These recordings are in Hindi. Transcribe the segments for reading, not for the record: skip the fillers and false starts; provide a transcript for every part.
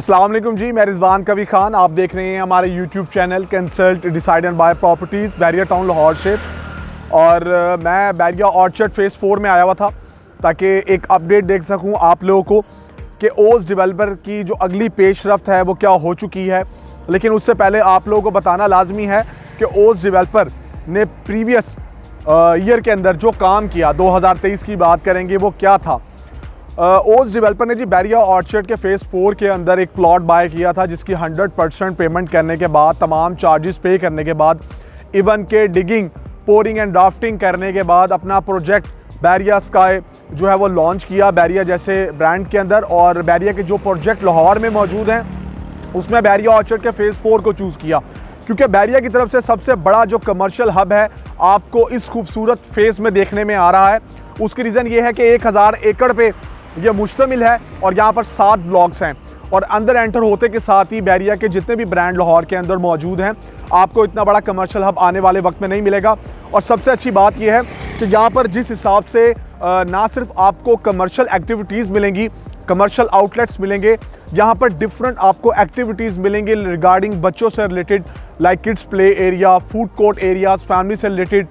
अस्सलाम वालेकुम जी, मैं रिजवान कवी खान। आप देख रहे हैं हमारे YouTube channel consult decide and buy properties Bahria town Lahore से। और मैं बैरिया ऑर्चर्ड फेज़ 4 में आया हुआ था ताकि एक अपडेट देख सकूं आप लोगों को कि ओस डेवलपर की जो अगली पेशरफ्त है वो क्या हो चुकी है। लेकिन उससे पहले आप लोगों को बताना लाजमी है कि ओस डेवलपर ने प्रीवियस ईयर के अंदर जो काम किया, 2023 की बात करेंगे, वो क्या था। ओस डेवलपर ने जी बैरिया ऑर्चर्ड के फेज़ 4 के अंदर एक प्लॉट बाय किया था जिसकी 100% पेमेंट करने के बाद, तमाम चार्जेस पे करने के बाद, इवन के डिगिंग, पोरिंग एंड ड्राफ्टिंग करने के बाद अपना प्रोजेक्ट बैरिया स्काई जो है वो लॉन्च किया बैरिया जैसे ब्रांड के अंदर। और बैरिया के जो प्रोजेक्ट लाहौर में मौजूद हैं उसमें बैरिया ऑर्चर्ड के फेज़ 4 को चूज़ किया क्योंकि बैरिया की तरफ से सबसे बड़ा जो कमर्शियल हब है आपको इस खूबसूरत फेज़ में देखने में आ रहा है। उसकी रीज़न ये है कि 1000 एकड़ पे ये मुश्तमिल है और यहाँ पर 7 ब्लॉक्स हैं। और अंदर एंटर होते के साथ ही बैरिया के जितने भी ब्रांड लाहौर के अंदर मौजूद हैं, आपको इतना बड़ा कमर्शियल हब आने वाले वक्त में नहीं मिलेगा। और सबसे अच्छी बात यह है कि यहाँ पर जिस हिसाब से ना सिर्फ आपको कमर्शियल एक्टिविटीज़ मिलेंगी, कमर्शियल आउटलेट्स मिलेंगे, यहाँ पर डिफरेंट आपको एक्टिविटीज़ मिलेंगी रिगार्डिंग बच्चों से related, like kids play area, food court areas, family से रिलेटेड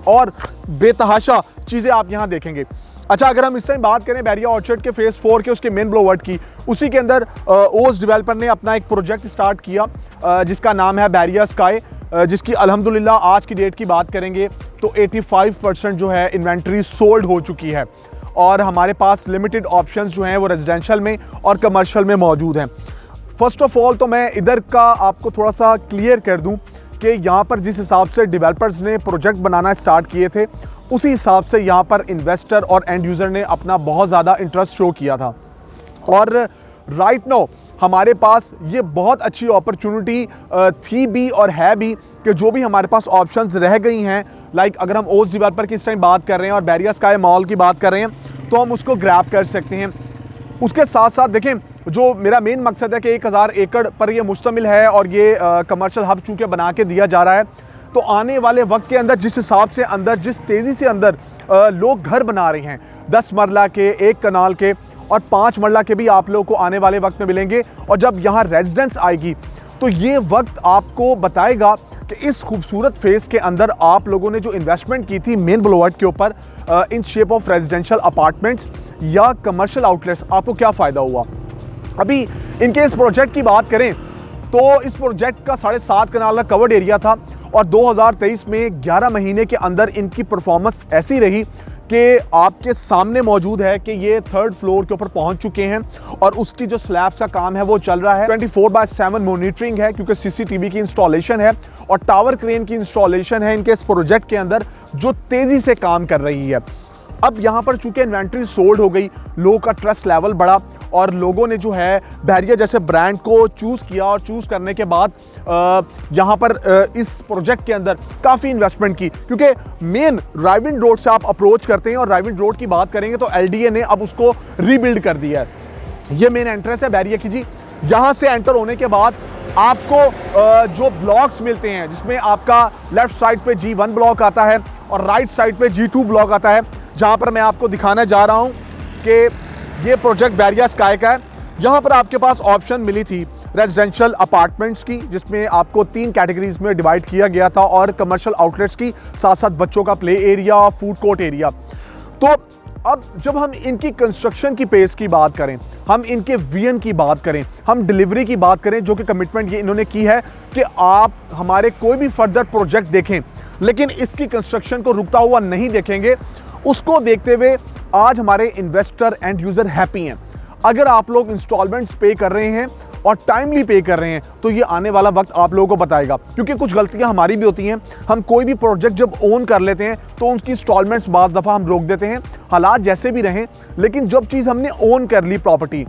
और बेतहाशा चीज़ें आप यहाँ देखेंगे। अच्छा, अगर हम इस टाइम बात करें बैरिया ऑर्चर्ड के फेज़ 4 के उसके मेन ब्लोवर्ड की, उसी के अंदर ओस डेवलपर ने अपना एक प्रोजेक्ट स्टार्ट किया जिसका नाम है बैरिया स्काई, जिसकी अल्हम्दुलिल्लाह आज की डेट की बात करेंगे तो 85% जो है इन्वेंट्री सोल्ड हो चुकी है। और हमारे पास लिमिटेड ऑप्शंस जो हैं वो रेजिडेंशियल में और कमर्शियल में मौजूद हैं। फर्स्ट ऑफ ऑल तो मैं इधर का आपको थोड़ा सा क्लियर कर दूं कि यहाँ पर जिस हिसाब से डेवलपर्स ने प्रोजेक्ट बनाना स्टार्ट किए थे उसी हिसाब से यहाँ पर इन्वेस्टर और एंड यूज़र ने अपना बहुत ज़्यादा इंटरेस्ट शो किया था। और राइट नाउ हमारे पास ये बहुत अच्छी अपॉर्चुनिटी थी भी और है भी कि जो भी हमारे पास ऑप्शंस रह गई हैं, लाइक अगर हम ओस डेवलपर की इस टाइम बात कर रहे हैं और बैरिया स्काई मॉल की बात कर रहे हैं तो हम उसको ग्रैब कर सकते हैं। उसके साथ साथ देखें, जो मेरा मेन मकसद है कि 1000 एकड़ पर ये मुश्तमिल है और ये कमर्शियल हब चूँकि बना के दिया जा रहा है, तो आने वाले वक्त के अंदर जिस हिसाब से अंदर, जिस तेज़ी से अंदर लोग घर बना रहे हैं, 10 मरला के, 1 कनाल के और 5 मरला के भी आप लोगों को आने वाले वक्त में मिलेंगे। और जब यहाँ रेजिडेंस आएगी तो ये वक्त आपको बताएगा कि इस खूबसूरत फेज़ के अंदर आप लोगों ने जो इन्वेस्टमेंट की थी मेन ब्लोवर्ड के ऊपर in shape of residential apartments या कमर्शियल आउटलेट्स, आपको क्या फ़ायदा हुआ। अभी इनके इस प्रोजेक्ट की बात करें तो इस प्रोजेक्ट का 7.5 कनाल का कवर्ड एरिया था और 2023 में 11 महीने के अंदर इनकी परफॉर्मेंस ऐसी रही कि आपके सामने मौजूद है कि ये 3rd फ्लोर के ऊपर पहुंच चुके हैं और उसकी जो स्लैब्स का काम है वो चल रहा है। 24/7 मॉनिटरिंग है क्योंकि CCTV की इंस्टॉलेशन है और टावर क्रेन की इंस्टॉलेशन है इनके इस प्रोजेक्ट के अंदर जो तेज़ी से काम कर रही है। अब यहाँ पर चूंकि इन्वेंट्री सोल्ड हो गई, लोगों का ट्रस्ट लेवल बढ़ा और लोगों ने जो है बैरिया जैसे ब्रांड को चूज़ किया और चूज़ करने के बाद यहाँ पर इस प्रोजेक्ट के अंदर काफ़ी इन्वेस्टमेंट की, क्योंकि मेन राइविंड रोड से आप अप्रोच करते हैं और राइविंड रोड की बात करेंगे तो LDA ने अब उसको रीबिल्ड कर दिया है। ये मेन एंट्रेंस है बैरिया की जी। यहाँ से एंटर होने के बाद आपको जो ब्लॉक्स मिलते हैं जिसमें आपका लेफ्ट साइड पे G1 ब्लॉक आता है और राइट साइड पे G2 ब्लॉक आता है, जहाँ पर मैं आपको दिखाने जा रहा हूँ कि ये प्रोजेक्ट बैरिया स्काई का है। यहाँ पर आपके पास ऑप्शन मिली थी रेजिडेंशियल अपार्टमेंट्स की, जिसमें आपको 3 कैटेगरीज में डिवाइड किया गया था, और कमर्शियल आउटलेट्स की, साथ साथ बच्चों का play area, food court area. तो अब जब हम इनकी कंस्ट्रक्शन की पेस की बात करें, हम इनके विजन की बात करें, हम डिलीवरी की बात करें, जो कि कमिटमेंट ये इन्होंने की है कि आप हमारे कोई भी फर्दर प्रोजेक्ट देखें लेकिन इसकी कंस्ट्रक्शन को रुकता हुआ नहीं देखेंगे, उसको देखते हुए आज हमारे इन्वेस्टर एंड यूज़र हैप्पी हैं। अगर आप लोग इंस्टॉलमेंट्स पे कर रहे हैं और टाइमली पे कर रहे हैं तो ये आने वाला वक्त आप लोगों को बताएगा, क्योंकि कुछ गलतियां हमारी भी होती हैं। हम कोई भी प्रोजेक्ट जब ओन कर लेते हैं तो उसकी इंस्टॉलमेंट्स बाज़ दफ़ा हम रोक देते हैं, हालात जैसे भी रहें, लेकिन जब चीज़ हमने ओन कर ली प्रॉपर्टी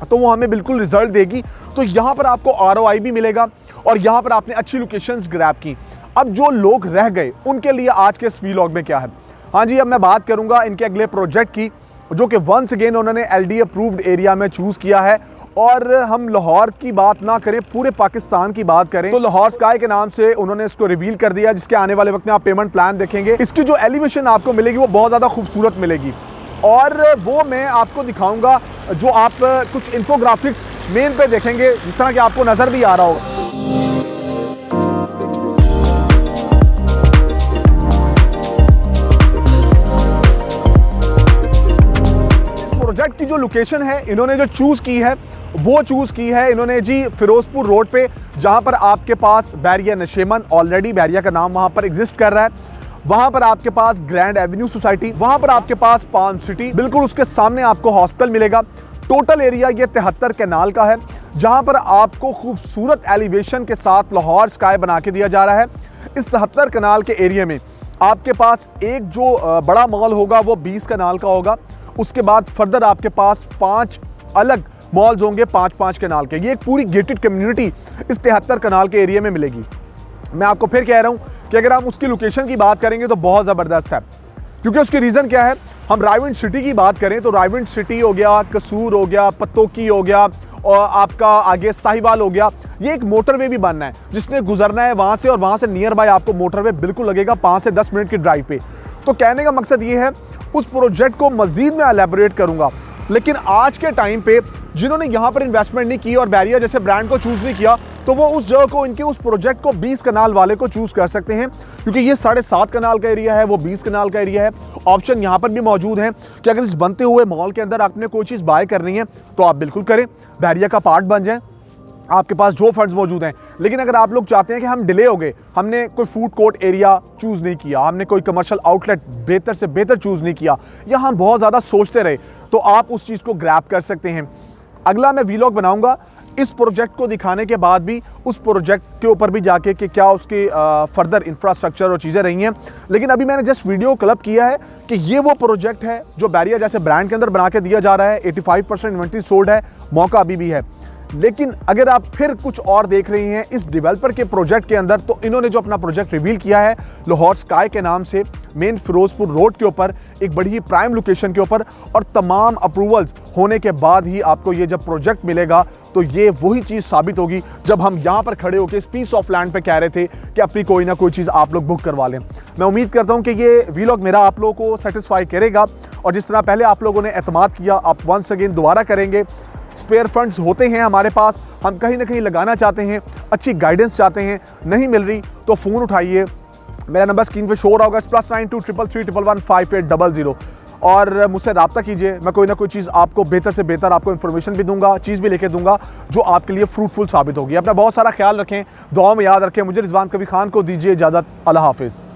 तो वो हमें बिल्कुल रिजल्ट देगी। तो यहाँ पर आपको ROI भी मिलेगा और यहाँ पर आपने अच्छी लोकेशंस ग्रैब की। अब जो लोग रह गए उनके लिए आज के इस वीलॉग में क्या है, हाँ जी, अब मैं बात करूंगा इनके अगले प्रोजेक्ट की, जो कि वंस अगेन उन्होंने LD अप्रूव्ड एरिया में चूज़ किया है। और हम लाहौर की बात ना करें, पूरे पाकिस्तान की बात करें तो लाहौर स्काई के नाम से उन्होंने इसको रिवील कर दिया, जिसके आने वाले वक्त में आप पेमेंट प्लान देखेंगे। इसकी जो एलिवेशन आपको मिलेगी वो बहुत ज़्यादा खूबसूरत मिलेगी और वो मैं आपको दिखाऊंगा जो आप कुछ इन्फोग्राफिक्स मेन पे देखेंगे, जिस तरह कि आपको नज़र भी आ रहा होगा। प्रोजेक्ट की जो लोकेशन है इन्होंने जो चूज़ की है वो चूज़ की है इन्होंने जी फिरोजपुर रोड पे, जहां पर आपके पास बैरिया नशेमन, ऑलरेडी बैरिया का नाम वहां पर एग्जिस्ट कर रहा है। वहां पर आपके पास ग्रैंड एवेन्यू सोसाइटी, वहां पर आपके पास पाम सिटी, बिल्कुल उसके सामने आपको हॉस्पिटल मिलेगा। टोटल एरिया ये 73 कैनाल का है, जहां पर आपको खूबसूरत एलिवेशन के साथ लाहौर स्काई बना के दिया जा रहा है। इस 73 कैनाल के एरिया में आपके पास एक जो बड़ा मॉल होगा वो 20 कैनाल का होगा। उसके बाद फर्दर आपके पास 5 अलग मॉल्स होंगे 5-5 कैनाल के। ये एक पूरी गेटेड कम्युनिटी इस 73 कैनाल के एरिया में मिलेगी। मैं आपको फिर कह रहा हूँ कि अगर हम उसकी लोकेशन की बात करेंगे तो बहुत ज़बरदस्त है, क्योंकि उसकी रीज़न क्या है। हम रायविंड सिटी की बात करें तो रायविंड सिटी हो गया, कसूर हो गया, पत्तोकी हो गया और आपका आगे साहिवाल हो गया। ये एक मोटरवे भी बनना है जिसने गुजरना है वहाँ से, और वहाँ से नियर बाय आपको मोटरवे बिल्कुल लगेगा 5 से 10 मिनट की ड्राइव पे। तो कहने का मकसद ये है, उस प्रोजेक्ट को मजीद मैं एलैबोरेट करूंगा, लेकिन आज के टाइम पे जिन्होंने यहाँ पर इन्वेस्टमेंट नहीं की और बैरिया जैसे ब्रांड को चूज़ नहीं किया, तो वो उस जगह को, इनके उस प्रोजेक्ट को 20 कनाल वाले को चूज़ कर सकते हैं, क्योंकि ये 7.5 कनाल का एरिया है, वो 20 कनाल का एरिया है। ऑप्शन यहाँ पर भी मौजूद है कि अगर इस बनते हुए मॉल के अंदर आपने कोई चीज़ बाय करनी है तो आप बिल्कुल करें, बैरिया का पार्ट बन जाए, आपके पास जो फंड्स मौजूद हैं। लेकिन अगर आप लोग चाहते हैं कि हम डिले हो गए, हमने कोई फूड कोर्ट एरिया चूज़ नहीं किया, हमने कोई कमर्शियल आउटलेट बेहतर से बेहतर चूज़ नहीं किया, या हम बहुत ज़्यादा सोचते रहे, तो आप उस चीज़ को ग्रैब कर सकते हैं। अगला मैं वीलॉग बनाऊंगा इस प्रोजेक्ट को दिखाने के बाद भी, उस प्रोजेक्ट के ऊपर भी जाके कि क्या उसकी फर्दर इंफ्रास्ट्रक्चर और चीज़ें रही हैं। लेकिन अभी मैंने जस्ट वीडियो क्लब किया है कि ये वो प्रोजेक्ट है जो बैरिया जैसे ब्रांड के अंदर बना के दिया जा रहा है। 85% इन्वेंट्री सोल्ड है, मौका अभी भी है। लेकिन अगर आप फिर कुछ और देख रही हैं इस डेवलपर के प्रोजेक्ट के अंदर, तो इन्होंने जो अपना प्रोजेक्ट रिवील किया है लाहौर स्काई के नाम से, मेन फिरोजपुर रोड के ऊपर, एक बड़ी ही प्राइम लोकेशन के ऊपर, और तमाम अप्रूवल्स होने के बाद ही आपको ये जब प्रोजेक्ट मिलेगा तो ये वही चीज़ साबित होगी जब हम यहाँ पर खड़े होकर इस पीस ऑफ लैंड पे कह रहे थे कि अपनी कोई ना कोई चीज़ आप लोग बुक करवा लें। मैं उम्मीद करता हूँ कि ये वीलॉग मेरा आप लोगों को सेटिस्फाई करेगा, और जिस तरह पहले आप लोगों ने एतमाद किया, आप वंस अगेन दोबारा करेंगे। स्पेयर फंड्स होते हैं हमारे पास, हम कहीं ना कहीं लगाना चाहते हैं, अच्छी गाइडेंस चाहते हैं, नहीं मिल रही तो फ़ोन उठाइए। मेरा नंबर स्क्रीन पे शो हो रहा होगा, +92 333 111 5800, और मुझसे रब्ता कीजिए। मैं कोई ना कोई चीज़ आपको बेहतर से बेहतर आपको इन्फॉर्मेशन भी दूंगा, चीज़ भी लेके दूंगा जो आपके लिए फ्रूटफुल साबित होगी। अपना बहुत सारा ख्याल रखें, दुआ में याद रखें। मुझे रिजवान कवी खान को दीजिए इजाज़त। अल्लाह हाफिज़।